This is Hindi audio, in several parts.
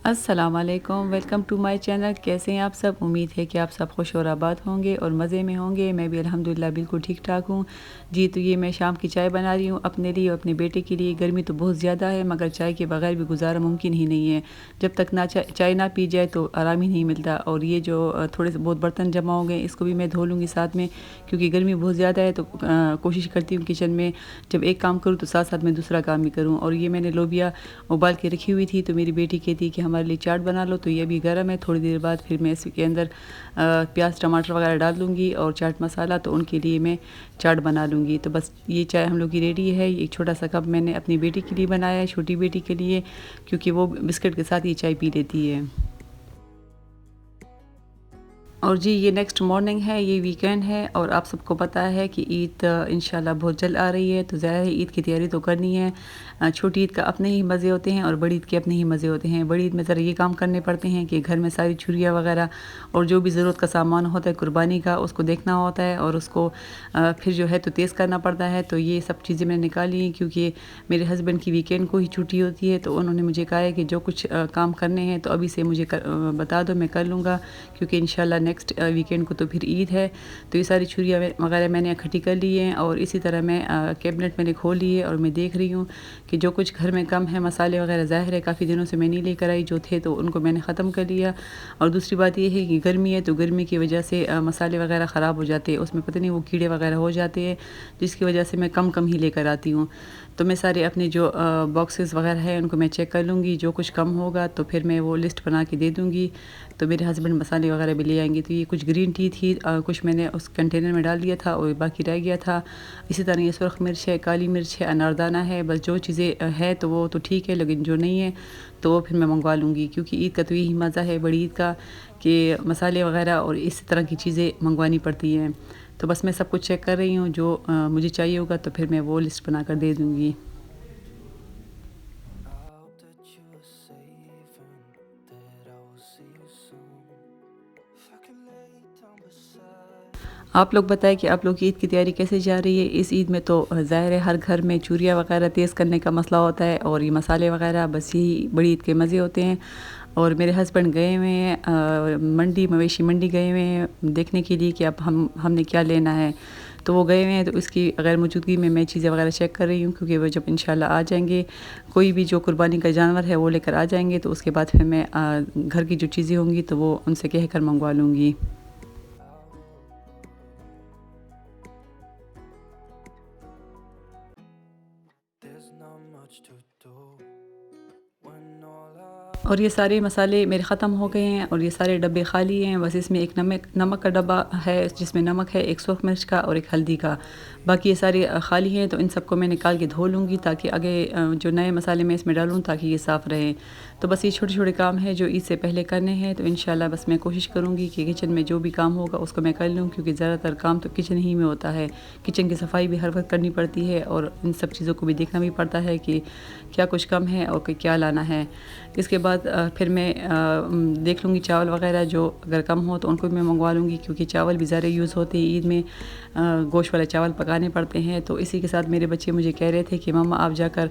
अस्सलाम वालेकुम, वेलकम टू माय चैनल। कैसे हैं आप सब? उम्मीद है कि आप सब खुश और आबाद होंगे और मज़े में होंगे। मैं भी अल्हम्दुलिल्लाह बिल्कुल ठीक ठाक हूँ जी। तो ये मैं शाम की चाय बना रही हूँ अपने लिए और अपने बेटे के लिए। गर्मी तो बहुत ज़्यादा है मगर चाय के बगैर भी गुजारा मुमकिन ही नहीं है। जब तक ना चाय ना पी जाए तो आराम ही नहीं मिलता। और ये जो थोड़े से बहुत बर्तन जमा हो गए इसको भी मैं धो लूँगी साथ में, क्योंकि गर्मी बहुत ज़्यादा है। तो कोशिश करती हूँ किचन में जब एक काम करूँ तो साथ साथ में दूसरा काम भी करूँ। और ये मैंने लोबिया उबाल के रखी हुई थी, तो मेरी बेटी कहती कि हमारे लिए चाट बना लो। तो ये अभी गर्म है, थोड़ी देर बाद फिर मैं इसके अंदर प्याज टमाटर वगैरह डाल दूँगी और चाट मसाला, तो उनके लिए मैं चाट बना लूँगी। तो बस ये चाय हम लोग की रेडी है। एक छोटा सा कप मैंने अपनी बेटी के लिए बनाया है, छोटी बेटी के लिए, क्योंकि वो बिस्किट के साथ ये चाय पी लेती है। और जी ये नेक्स्ट मॉर्निंग है, ये वीकेंड है और आप सबको पता है कि ईद इंशाल्लाह बहुत जल्द आ रही है। तो ज़ाहिर है ईद की तैयारी तो करनी है। छोटी ईद का अपने ही मज़े होते हैं और बड़ी ईद के अपने ही मज़े होते हैं। बड़ी ईद में ज़रा ये काम करने पड़ते हैं कि घर में सारी छुरियाँ वगैरह और जो भी ज़रूरत का सामान होता है कुर्बानी का, उसको देखना होता है और उसको फिर जो है तो तेज़ करना पड़ता है। तो ये सब चीज़ें मैंने निकाली हैं, क्योंकि मेरे हस्बैंड की वीकेंड को ही छुट्टी होती है। तो उन्होंने मुझे कहा है कि जो कुछ काम करने हैं तो अभी से मुझे बता दो, मैं कर लूँगा, क्योंकि इंशाल्लाह नेक्स्ट वीकेंड को तो फिर ईद है। तो ये सारी छुरियाँ वगैरह मैंने इकट्ठी कर ली हैं और इसी तरह मैं कैबिनेट मैंने खोल ली है और मैं देख रही हूँ कि जो कुछ घर में कम है, मसाले वगैरह ज़ाहिर है काफ़ी दिनों से मैं नहीं लेकर आई, जो थे तो उनको मैंने ख़त्म कर लिया। और दूसरी बात ये है कि गर्मी है, तो गर्मी की वजह से मसाले वगैरह ख़राब हो जाते हैं, उसमें पता नहीं वो कीड़े वगैरह हो जाते हैं, जिसकी वजह से मैं कम कम ही लेकर आती हूँ। तो मैं सारे अपने जो बॉक्सेस वगैरह हैं उनको मैं चेक कर लूँगी, जो कुछ कम होगा तो फिर मैं वो लिस्ट बना के दे दूँगी। तो मेरे हस्बैंड मसाले वगैरह भी ले आएँगे। तो ये कुछ ग्रीन टी थी, कुछ मैंने उस कंटेनर में डाल दिया था और बाकी रह गया था। इसी तरह ये सुर्ख मिर्च है, काली मिर्च है, अनारदाना है, बस जो चीज़ें है तो वो तो ठीक है, लेकिन जो नहीं है तो वो फिर मैं मँगवा लूँगी, क्योंकि ईद का तो यही मज़ा है बड़ी ईद का कि मसाले वगैरह और इस तरह की चीज़ें मँगवानी पड़ती हैं। तो बस मैं सब कुछ चेक कर रही हूँ, जो मुझे चाहिए होगा तो फिर मैं वो लिस्ट बनाकर दे दूँगी। hope that you are safe and that I will see you soon. If I could lay down beside you. आप लोग बताएँ कि आप लोग की ईद की तैयारी कैसे जा रही है? इस ईद में तो ज़ाहिर है हर घर में चूरियाँ वगैरह तेज़ करने का मसला होता है और ये मसाले वगैरह, बस यही बड़ी ईद के मज़े होते हैं। और मेरे हस्बैंड गए हुए हैं मंडी, मवेशी मंडी गए हुए हैं देखने के लिए कि अब हमने क्या लेना है। तो वो गए हुए हैं, तो उसकी गैर मौजूदगी में मैं चीज़ें वगैरह चेक कर रही हूँ, क्योंकि वो जब इंशाल्लाह आ जाएँगे, कोई भी जो कुर्बानी का जानवर है वो लेकर आ जाएँगे, तो उसके बाद फिर मैं घर की जो चीज़ें होंगी तो वो उनसे कह कर मँगवा लूँगी। There's not much to do when all I और ये सारे मसाले मेरे ख़त्म हो गए हैं और ये सारे डब्बे खाली हैं। बस इसमें एक नमक का डब्बा है, जिसमें नमक है, एक सुर्ख मिर्च का और एक हल्दी का। बाकी ये सारे खाली हैं, तो इन सबको मैं निकाल के धो लूँगी, ताकि आगे जो नए मसाले मैं इसमें डालूँ ताकि ये साफ़ रहें। तो बस ये छोटे-छोटे काम हैं जो ईद से पहले करने हैं। तो इंशाल्लाह बस मैं कोशिश करूँगी कि किचन में जो भी काम होगा उसको मैं कर लूँ, क्योंकि ज़्यादातर काम तो किचन ही में होता है। किचन की सफाई भी हर वक़्त करनी पड़ती है और इन सब चीज़ों को भी देखना भी पड़ता है कि क्या कुछ कम है और क्या लाना है। इसके बाद फिर मैं देख लूँगी चावल वगैरह जो अगर कम हो तो उनको भी मैं मँगवा लूँगी, क्योंकि चावल भी ज़्यादा यूज़ होते हैं ईद में। गोश्त वाले चावल पकाने पड़ते हैं। तो इसी के साथ मेरे बच्चे मुझे कह रहे थे कि मम्मा आप जाकर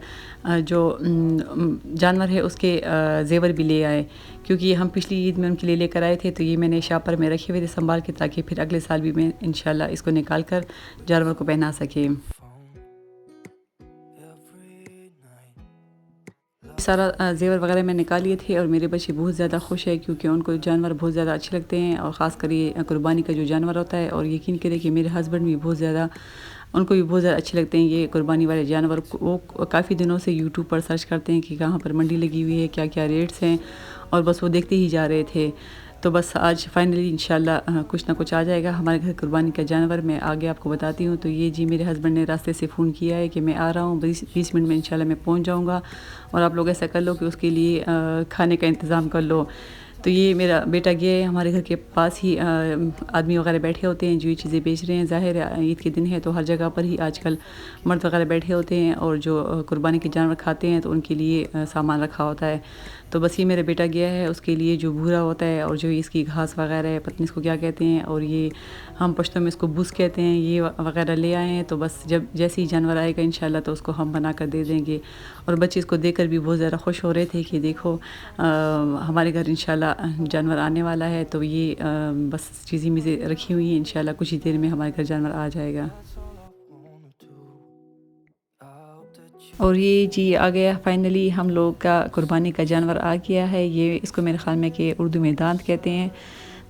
जो जानवर है उसके ज़ेवर भी ले आएँ, क्योंकि हम पिछली ईद में उनके लिए लेकर आए थे। तो ये मैंने शापर में रखे हुए थे सँभाल के, ताकि फिर अगले साल भी मैं इंशाल्लाह इसको निकाल कर जानवर को पहना सकें। phone every night. सारा ज़ेवर वगैरह मैं निकाल लिए थे और मेरे बच्चे बहुत ज़्यादा खुश हैं, क्योंकि उनको जानवर बहुत ज़्यादा अच्छे लगते हैं और ख़ासकर ये कुर्बानी का जो जानवर होता है। और यकीन करें कि मेरे हस्बैंड भी बहुत ज़्यादा, उनको भी बहुत ज़्यादा अच्छे लगते हैं ये कुर्बानी वाले जानवर। वो काफ़ी दिनों से यूट्यूब पर सर्च करते हैं कि कहाँ पर मंडी लगी हुई है, क्या-क्या रेट्स हैं, और बस वो देखते ही जा रहे थे। तो बस आज फाइनली इंशाल्लाह कुछ ना कुछ आ जाएगा हमारे घर कुर्बानी का जानवर। मैं आगे आपको बताती हूँ। तो ये जी मेरे हस्बैंड ने रास्ते से फ़ोन किया है कि मैं आ रहा हूँ, 20 मिनट में इंशाल्लाह मैं पहुँच जाऊँगा। और आप लोग ऐसा कर लो कि उसके लिए खाने का इंतज़ाम कर लो। तो ये मेरा बेटा गया है, हमारे घर के पास ही आदमी वगैरह बैठे होते हैं जो ये चीज़ें बेच रहे हैं। ज़ाहिर है ईद के दिन है तो हर जगह पर ही आजकल मर्द वगैरह बैठे होते हैं और जो कुर्बानी के जानवर खाते हैं तो उनके लिए सामान रखा होता है। तो बस ये मेरा बेटा गया है, उसके लिए जो भूरा होता है और जो इसकी घास वगैरह है, पता नहीं इसको क्या कहते हैं, और ये हम पश्तो में इसको बूस कहते हैं, ये वगैरह ले आए हैं। तो बस जब जैसे ही जानवर आएगा इंशाल्लाह तो उसको हम बना कर दे देंगे। और बच्चे इसको देखकर भी बहुत ज़्यादा खुश हो रहे थे कि देखो हमारे घर इंशाल्लाह जानवर आने वाला है। तो ये बस चीज़ें मीज़ें रखी हुई हैं, इंशाल्लाह कुछ ही देर में हमारे घर जानवर आ जाएगा। और ये जी आ गया फाइनली, हम लोग का कुर्बानी का जानवर आ गया है। ये इसको मेरे ख़्याल में कि उर्दू में दांत कहते हैं।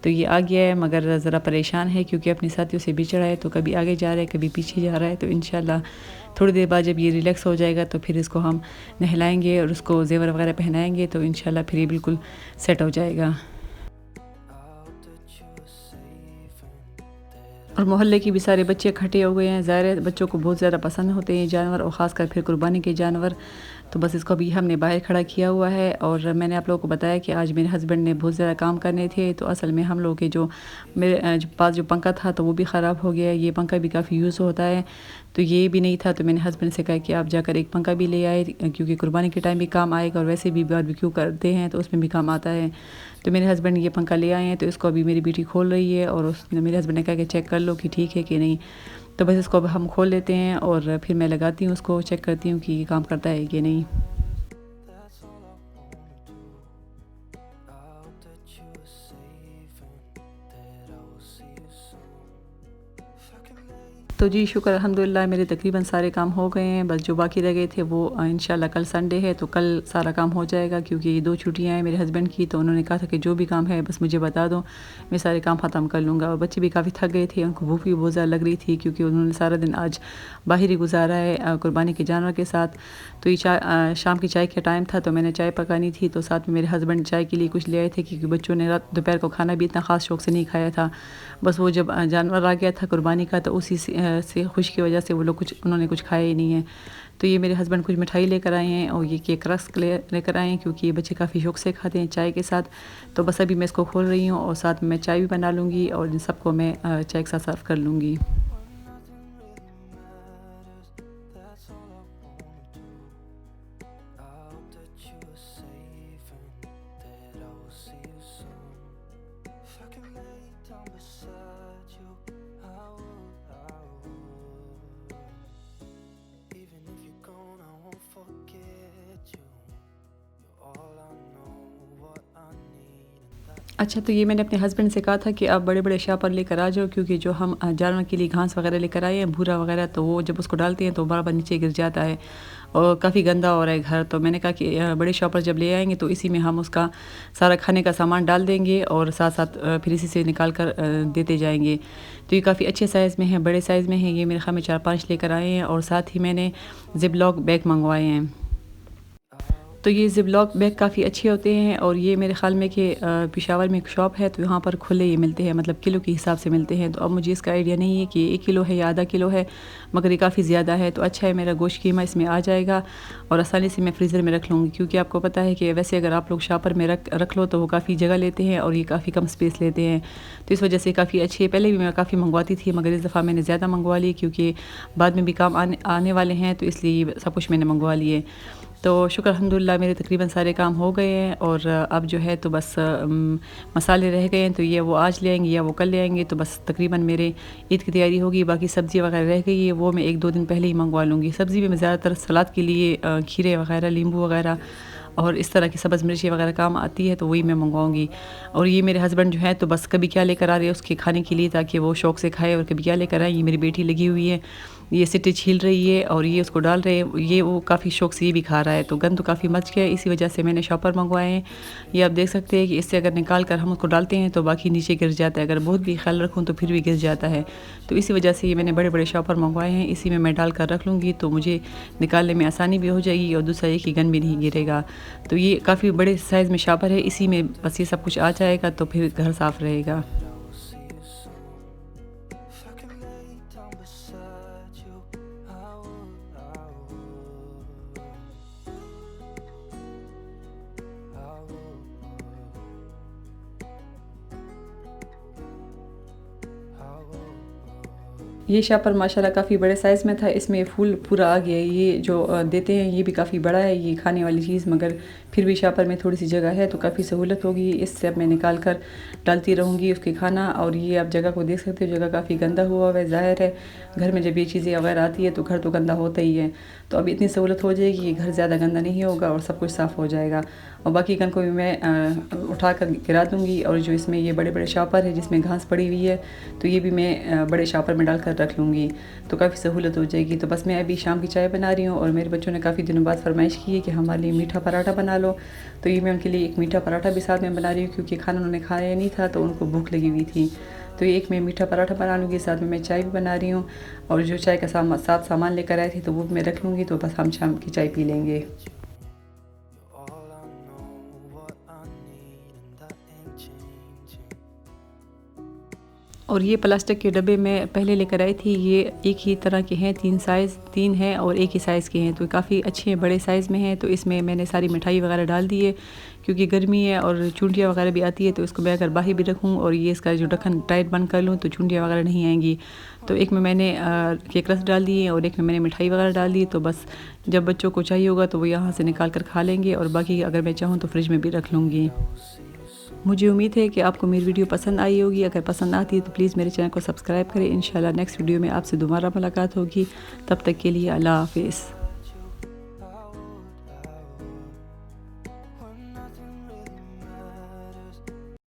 तो ये आ गया है मगर ज़रा परेशान है क्योंकि अपने साथियों से बिछड़ा है, तो कभी आगे जा रहा है कभी पीछे जा रहा है। तो इंशाल्लाह थोड़ी देर बाद जब ये रिलैक्स हो जाएगा तो फिर इसको हम नहलाएँगे और उसको ज़ेवर वगैरह पहनाएँगे, तो इंशाल्लाह फिर ये बिल्कुल सेट हो जाएगा। और मोहल्ले के भी सारे बच्चे इकट्ठे हो गए हैं। ज़ाहिर है बच्चों को बहुत ज़्यादा पसंद होते हैं ये जानवर और ख़ासकर फिर कुर्बानी के जानवर। तो बस इसको अभी हमने बाहर खड़ा किया हुआ है। और मैंने आप लोगों को बताया कि आज मेरे हस्बैंड ने बहुत ज़्यादा काम करने थे, तो असल में हम लोगों के जो मेरे जो पास जो पंखा था तो वो भी ख़राब हो गया है। ये पंखा भी काफ़ी यूज़ होता है, तो ये भी नहीं था। तो मैंने हस्बैंड से कहा कि आप जाकर एक पंखा भी ले आए क्योंकि कुर्बानी के टाइम भी काम आएगा और वैसे भी बारबेक्यू करते हैं तो उसमें भी काम आता है। तो मेरे हस्बैंड ये पंखा ले आए हैं, तो इसको अभी मेरी बेटी खोल रही है और उसने मेरे हस्बैंड ने कहा कि चेक कर लो कि ठीक है कि नहीं। तो बस इसको अब हम खोल लेते हैं और फिर मैं लगाती हूँ उसको, चेक करती हूँ कि ये काम करता है कि नहीं। तो जी शुक्र अल्हम्दुलिल्लाह मेरे तकरीबन सारे काम हो गए हैं। बस जो बाकी रह गए थे वो इंशाल्लाह कल संडे है तो कल सारा काम हो जाएगा क्योंकि ये 2 छुट्टियाँ हैं मेरे हस्बैंड की। तो उन्होंने कहा था कि जो भी काम है बस मुझे बता दो, मैं सारे काम ख़त्म कर लूँगा। और बच्चे भी काफ़ी थक गए थे, उनको भूख भी बहुत ज़्यादा लग रही थी क्योंकि उन्होंने सारा दिन आज बाहर ही गुजारा है कुर्बानी के जानवर के साथ। तो ये शाम की चाय का टाइम था तो मैंने चाय पकानी थी, तो साथ में मेरे हस्बैंड चाय के लिए कुछ ले आए थे क्योंकि बच्चों ने रात दोपहर को खाना भी इतना ख़ास शौक से नहीं खाया था। बस वो जब जानवर आ गया था कुर्बानी का तो उसी से खुशी की वजह से वो लोग उन्होंने कुछ खाया ही नहीं है। तो ये मेरे हस्बैंड कुछ मिठाई लेकर आए हैं और ये केक रस्क लेकर आए हैं क्योंकि ये बच्चे काफ़ी शौक से खाते हैं चाय के साथ। तो बस अभी मैं इसको खोल रही हूँ और साथ में मैं चाय भी बना लूँगी और इन सबको मैं चाय के साथ सर्व कर लूँगी। अच्छा, तो ये मैंने अपने हस्बैंड से कहा था कि आप बड़े-बड़े शापर लेकर आ जाओ क्योंकि जो हम जानवर के लिए घास वगैरह लेकर आए हैं, भूरा वगैरह, तो वो जब उसको डालते हैं तो बार-बार नीचे गिर जाता है और काफ़ी गंदा हो रहा है घर। तो मैंने कहा कि बड़े शॉपर जब ले आएँगे तो इसी में हम उसका सारा खाने का सामान डाल देंगे और साथ-साथ फिर इसी से निकाल कर देते जाएँगे। तो ये काफ़ी अच्छे साइज़ में है, बड़े साइज़ में है। ये मेरे ख़्याल में 4-5 लेकर आए हैं और साथ ही मैंने ज़िप-लॉक बैग मँगवाए हैं। तो ये ज़िप-लॉक बैग काफ़ी अच्छे होते हैं और ये मेरे ख़्याल में कि पेशावर में एक शॉप है तो यहाँ पर खुले ये मिलते हैं, मतलब किलो के हिसाब से मिलते हैं। तो अब मुझे इसका आइडिया नहीं है कि 1 किलो है या आधा किलो है, मगर ये काफ़ी ज़्यादा है। तो अच्छा है, मेरा गोश्त कीमा इसमें आ जाएगा और आसानी से मैं फ्रीज़र में रख लूँगी क्योंकि आपको पता है कि वैसे अगर आप लोग शॉपर में रख लो तो वो काफ़ी जगह लेते हैं और ये काफ़ी कम स्पेस लेते हैं। तो इस वजह से काफ़ी अच्छी है। पहले भी मैं काफ़ी मंगवाती थी मगर इस दफ़ा मैंने ज़्यादा मंगवा ली क्योंकि बाद में भी काम आने वाले हैं, तो इसलिए ये सब कुछ मैंने मंगवा लिए। तो शुक्र अल्हम्दुलिल्लाह मेरे तकरीबन सारे काम हो गए हैं और अब जो है तो बस मसाले रह गए हैं, तो ये वो आज ले आएँगे या वो कल ले आएँगे। तो बस तकरीबन मेरे ईद की तैयारी होगी। बाकी सब्ज़ी वगैरह रह गई है वो मैं 1-2 दिन पहले ही मंगवा लूँगी। सब्ज़ी में मैं ज़्यादातर सलाद के लिए खीरे वगैरह, नींबू वगैरह और इस तरह की सब्ज़ मिर्ची वगैरह काम आती है, तो वही मैं मंगवाऊँगी। और ये मेरे हस्बैंड जो है तो बस कभी क्या लेकर आ रहे हैं उसके खाने के लिए ताकि वो शौक से खाए, और कभी क्या लेकर आए। ये मेरी बेटी लगी हुई है, ये सिट्टे छील रही है और ये उसको डाल रहे हैं, ये वो काफ़ी शौक से ये भी खा रहा है। तो गंद तो काफ़ी मच गया है, इसी वजह से मैंने शॉपर मंगवाए हैं। ये आप देख सकते हैं कि इससे अगर निकाल कर हम उसको डालते हैं तो बाकी नीचे गिर जाता है, अगर बहुत भी ख्याल रखूँ तो फिर भी गिर जाता है। तो इसी वजह से ये मैंने बड़े-बड़े शॉपर मंगवाए हैं, इसी में मैं डाल कर रख लूँगी तो मुझे निकालने में आसानी भी हो जाएगी और दूसरा ये कि गंद भी नहीं गिरेगा। तो ये काफ़ी बड़े साइज़ में शॉपर है, इसी में बस ये सब कुछ आ जाएगा तो फिर घर साफ़ रहेगा। ये शापर माशाल्लाह काफ़ी बड़े साइज़ में था, इसमें फूल पूरा आ गया है। ये जो देते हैं ये भी काफ़ी बड़ा है ये खाने वाली चीज़, मगर फिर भी शापर में थोड़ी सी जगह है तो काफ़ी सहूलत होगी। इससे अब मैं निकाल कर डालती रहूँगी उसके खाना। और ये आप जगह को देख सकते हो, जगह काफ़ी गंदा हुआ है। ज़ाहिर है घर में जब ये चीज़ें वगैरह आती है तो घर तो गंदा होता ही है, तो अब इतनी सहूलत हो जाएगी कि घर ज़्यादा गंदा नहीं होगा और सब कुछ साफ़ हो जाएगा। और बाकी गंद को भी मैं उठा कर गिरा दूँगी। और जो इसमें ये बड़े बड़े शापर है जिसमें घास पड़ी हुई है तो ये भी मैं बड़े शापर में डाल कर रख लूँगी, तो काफ़ी सहूलत हो जाएगी। तो बस मैं अभी शाम की चाय बना रही हूँ और मेरे बच्चों ने काफ़ी दिनों बाद फरमाइश की है कि हमारे लिए मीठा पराठा बना लो, तो ये मैं उनके लिए एक मीठा पराठा भी साथ में बना रही हूँ क्योंकि खाना उन्होंने खाया नहीं था तो उनको भूख लगी हुई थी। तो ये एक मैं मीठा पराठा बना लूँगी, साथ में मैं चाय भी बना रही हूँ। और जो चाय का साथ सामान लेकर आए थे तो वो भी मैं रख लूँगी, तो बस हम शाम की चाय पी लेंगे। All I know, what I need, and that ain't changing. और ये प्लास्टिक के डब्बे मैं पहले लेकर आई थी, ये एक ही तरह के हैं, 3 साइज़ 3 हैं और एक ही साइज़ के हैं, तो काफ़ी अच्छे हैं, बड़े साइज़ में हैं। तो इसमें मैंने सारी मिठाई वगैरह डाल दी है क्योंकि गर्मी है और चूंटियाँ वगैरह भी आती है, तो इसको मैं अगर बाहर भी रखूँ और ये इसका जो ढक्कन टाइट बंद कर लूँ तो चूंटियाँ वगैरह नहीं आएंगी। तो एक में मैंने केक रस डाल दिए और एक में मैंने मिठाई वगैरह डाल दी, तो बस जब बच्चों को चाहिए होगा तो वो यहाँ से निकाल कर खा लेंगे और बाकी अगर मैं चाहूँ तो फ्रिज में भी रख लूँगी। मुझे उम्मीद है कि आपको मेरी वीडियो पसंद आई होगी। अगर पसंद आती है तो प्लीज़ मेरे चैनल को सब्सक्राइब करें। इंशाल्लाह नेक्स्ट वीडियो में आपसे दोबारा मुलाकात होगी। तब तक के लिए अल्लाह हाफ़िज़।